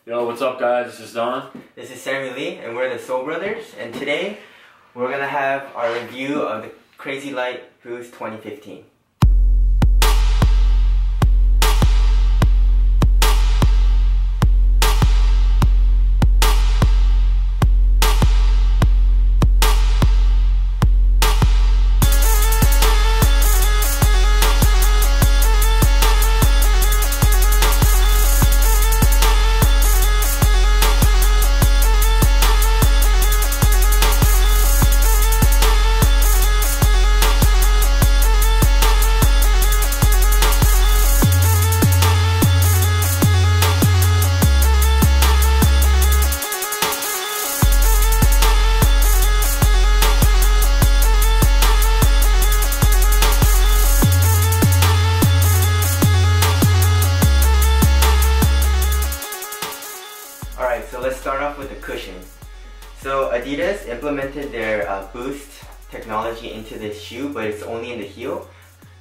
Yo, what's up guys? This is Don. This is Sammy Lee, and we're the Soul Brothers, and today we're gonna have our review of the CrazyLight Boost 2015. Alright, so let's start off with the cushion. So Adidas implemented their Boost technology into this shoe, but it's only in the heel.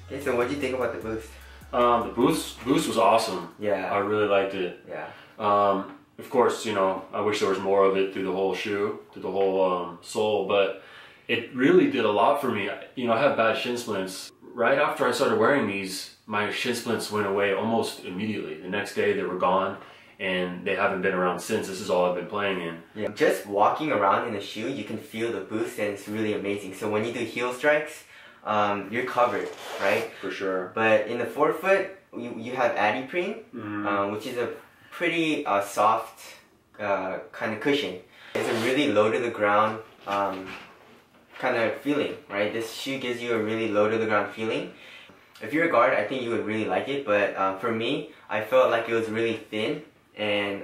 Okay, so what do you think about the Boost? The Boost was awesome. Yeah. I really liked it. Yeah. Of course, you know, I wish there was more of it through the whole shoe, through the whole sole, but it really did a lot for me. You know, I have bad shin splints. Right after I started wearing these, my shin splints went away almost immediately. The next day they were gone. And they haven't been around since. This is all I've been playing in. Yeah. Just walking around in the shoe, you can feel the boost, and it's really amazing. So when you do heel strikes, you're covered, right? For sure. But in the forefoot, you have Adidas, which is a pretty soft kind of cushion. It's a really low to the ground kind of feeling, right? This shoe gives you a really low to the ground feeling. If you're a guard, I think you would really like it, but for me, I felt like it was really thin. And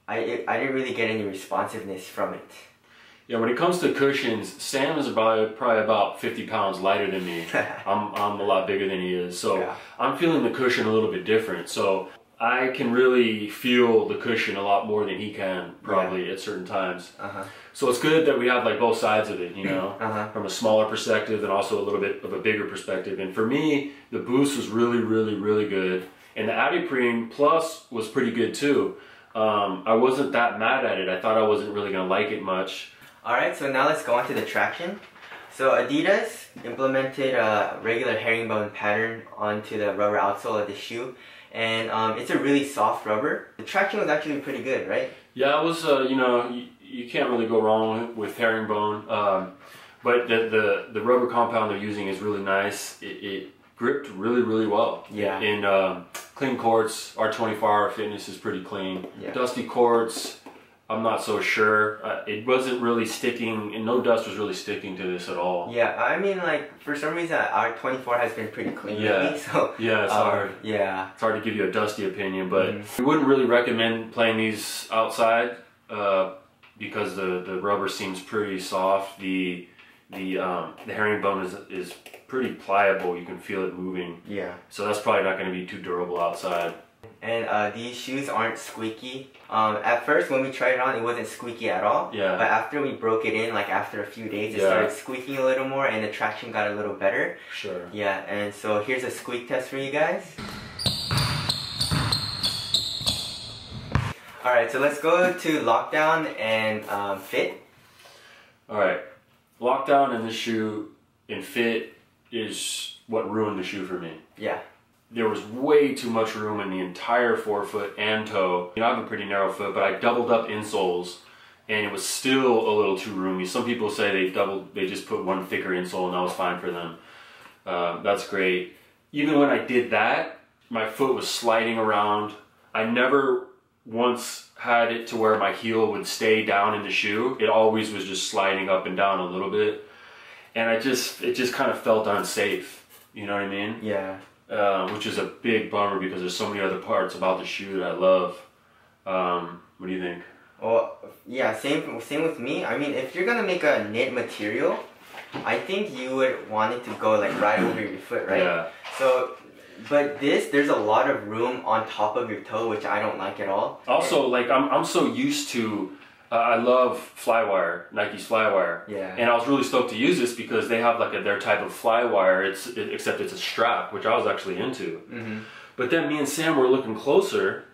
I didn't really get any responsiveness from it. Yeah, when it comes to cushions, Sam is probably about 50 pounds lighter than me. I'm a lot bigger than he is, so yeah. I'm feeling the cushion a little bit different. So I can really feel the cushion a lot more than he can, probably, at certain times. So it's good that we have like both sides of it, you know, from a smaller perspective and also a little bit of a bigger perspective. And for me, the Boost was really good. And the Adidas Plus was pretty good too. I wasn't that mad at it. I thought I wasn't really going to like it much. Alright, so now let's go on to the traction. So Adidas implemented a regular herringbone pattern onto the rubber outsole of the shoe. And it's a really soft rubber. The traction was actually pretty good, right? Yeah, it was, you know, you can't really go wrong with herringbone. But the rubber compound they're using is really nice. It gripped really well. Yeah. In clean courts, our 24-hour fitness is pretty clean. Yeah. Dusty courts, I'm not so sure. It wasn't really sticking, and no dust was really sticking to this at all. Yeah, I mean, like, for some reason, our 24 has been pretty clean lately, so... Yeah, it's hard. Yeah. It's hard to give you a dusty opinion, but we wouldn't really recommend playing these outside because the rubber seems pretty soft. The herringbone is pretty pliable. You can feel it moving. Yeah. So that's probably not going to be too durable outside. And these shoes aren't squeaky. At first when we tried it on, it wasn't squeaky at all. Yeah. But after we broke it in, like after a few days, it started squeaking a little more and the traction got a little better. Sure. Yeah, and so here's a squeak test for you guys. Alright, so let's go to lockdown and fit. Alright. Lockdown in this shoe and fit is what ruined the shoe for me. Yeah. There was way too much room in the entire forefoot and toe. You know, I have a pretty narrow foot, but I doubled up insoles and it was still a little too roomy. Some people say they just put one thicker insole and that was fine for them. That's great. Even when I did that, my foot was sliding around. I never once had it to where my heel would stay down in the shoe. It always was just sliding up and down a little bit. And it just kind of felt unsafe. You know what I mean? Yeah. Which is a big bummer because there's so many other parts about the shoe that I love. What do you think? Well, yeah, same with me. I mean, if you're gonna make a knit material, I think you would want it to go like right over your foot, right? Yeah. So, but there's a lot of room on top of your toe, which I don't like at all. Also, like I'm so used to I love Flywire, Nike's Flywire. Yeah. And I was really stoked to use this because they have like their type of Flywire, except it's a strap, which I was actually into. Mm-hmm. But then me and Sam were looking closer,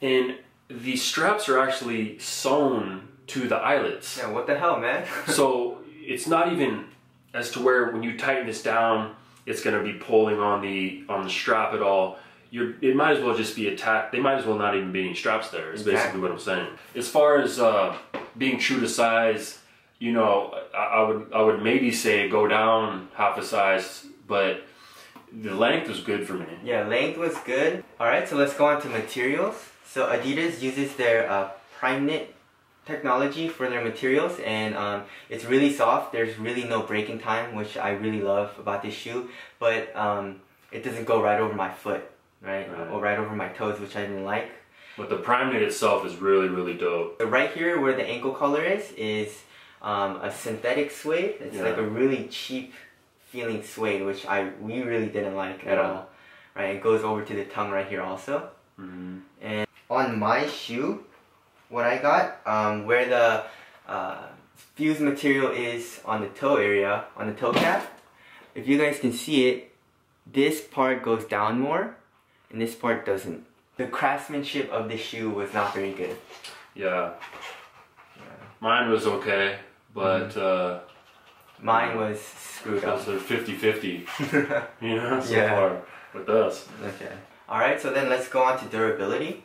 and the straps are actually sewn to the eyelets. Yeah, what the hell, man? So it's not even as to where when you tighten this down, it's going to be pulling on the strap at all. It might as well just be attacked. They might as well not even be any straps there. Is basically what I'm saying. As far as being true to size, you know, I would maybe say go down half a size, but the length was good for me. Yeah, length was good. All right, so let's go on to materials. So Adidas uses their prime knit technology for their materials, and it's really soft. There's really no breaking time, which I really love about this shoe, but it doesn't go right over my foot, right? Or right over my toes, which I didn't like. But the prime knit itself is really, really dope. So right here where the ankle collar is a synthetic suede. It's like a really cheap feeling suede, which we really didn't like at all. Right, it goes over to the tongue right here also. And on my shoe, what I got, where the fused material is on the toe area, on the toe cap, if you guys can see it, this part goes down more, and this part doesn't. The craftsmanship of the shoe was not very good. Yeah. Mine was okay, but mine was screwed up. So 50-50, you know, so far with us. Okay. Alright, so then let's go on to durability.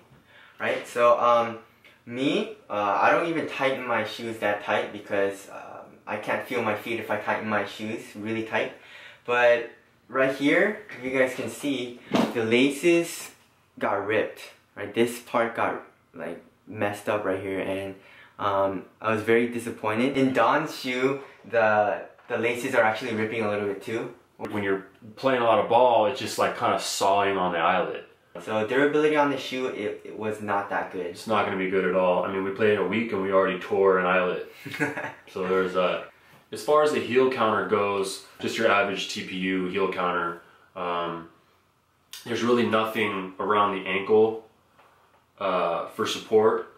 Right, so I don't even tighten my shoes that tight because I can't feel my feet if I tighten my shoes really tight. But right here, if you guys can see, the laces got ripped. Right, this part got like messed up right here, and I was very disappointed. In Don's shoe, the laces are actually ripping a little bit too. When you're playing a lot of ball, it's just like kind of sawing on the eyelet. So durability on the shoe, it was not that good. It's not going to be good at all. I mean, we played a week and we already tore an eyelet. So there's that. As far as the heel counter goes, just your average TPU heel counter, there's really nothing around the ankle for support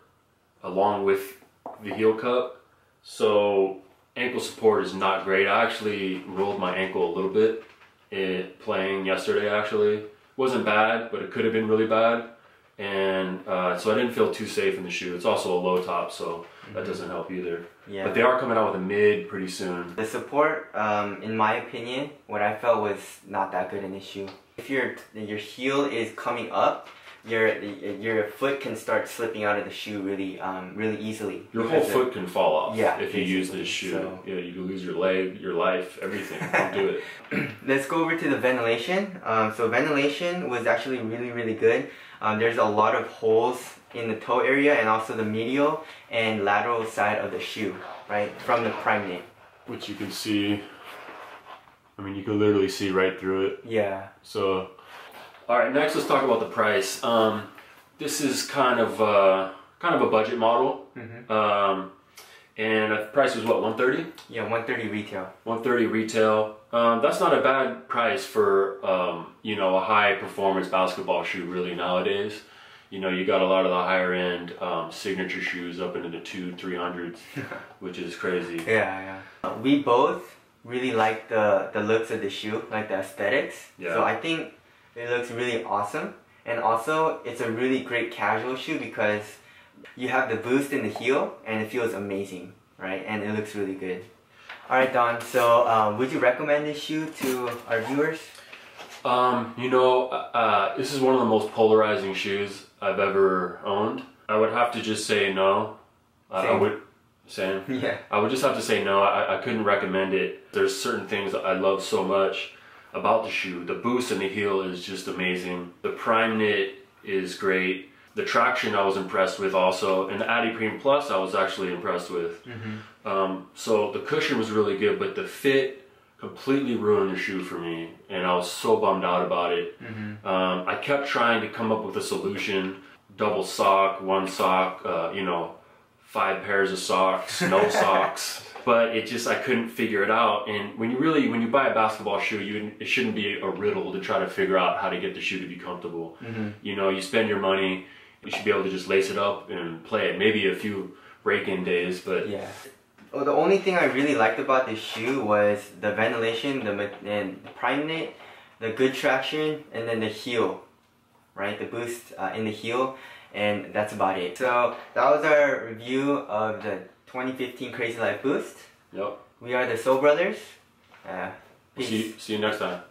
along with the heel cup. So ankle support is not great. I actually rolled my ankle a little bit playing yesterday actually. Wasn't bad, but it could have been really bad, and so I didn't feel too safe in the shoe. It's also a low top, so that doesn't help either. Yeah. But they are coming out with a mid pretty soon. The support, in my opinion, what I felt was not that good in this shoe. If your heel is coming up, your foot can start slipping out of the shoe really really easily. Your whole foot can fall off if you use this shoe. So. Yeah, you can lose your leg, your life, everything. Don't do it. Let's go over to the ventilation. So ventilation was actually really good. There's a lot of holes in the toe area and also the medial and lateral side of the shoe, right, from the prime knit. Which you can see, I mean, you can literally see right through it. Yeah. So. Alright, next let's talk about the price. This is kind of a budget model. And the price was what, $130? Yeah, $130 retail. $130 retail. That's not a bad price for you know, a high performance basketball shoe really nowadays. You know, you got a lot of the higher end signature shoes up into the $200-300s, which is crazy. Yeah. We both really like the looks of the shoe, like the aesthetics. Yeah. So I think it looks really awesome, and also it's a really great casual shoe because you have the boost in the heel and it feels amazing, right? And it looks really good. Alright Don, so would you recommend this shoe to our viewers? You know, this is one of the most polarizing shoes I've ever owned. I would have to just say no. Same? Yeah. I would just have to say no. I couldn't recommend it. There's certain things that I love so much about the shoe. The boost in the heel is just amazing. The prime knit is great. The traction I was impressed with also, and the Adiprene Plus I was actually impressed with. So the cushion was really good, but the fit completely ruined the shoe for me, and I was so bummed out about it. I kept trying to come up with a solution: double sock, one sock, you know, 5 pairs of socks, no socks. But I couldn't figure it out. And when you buy a basketball shoe, it shouldn't be a riddle to try to figure out how to get the shoe to be comfortable. You know, you spend your money, you should be able to just lace it up and play it. Maybe a few break-in days, but yeah. Well, the only thing I really liked about this shoe was the ventilation, and the prime knit, the good traction, and then the heel, right? The boost in the heel. and that's about it. So that was our review of the 2015 CrazyLight Boost. Yep. We are the Soul Brothers. See you next time.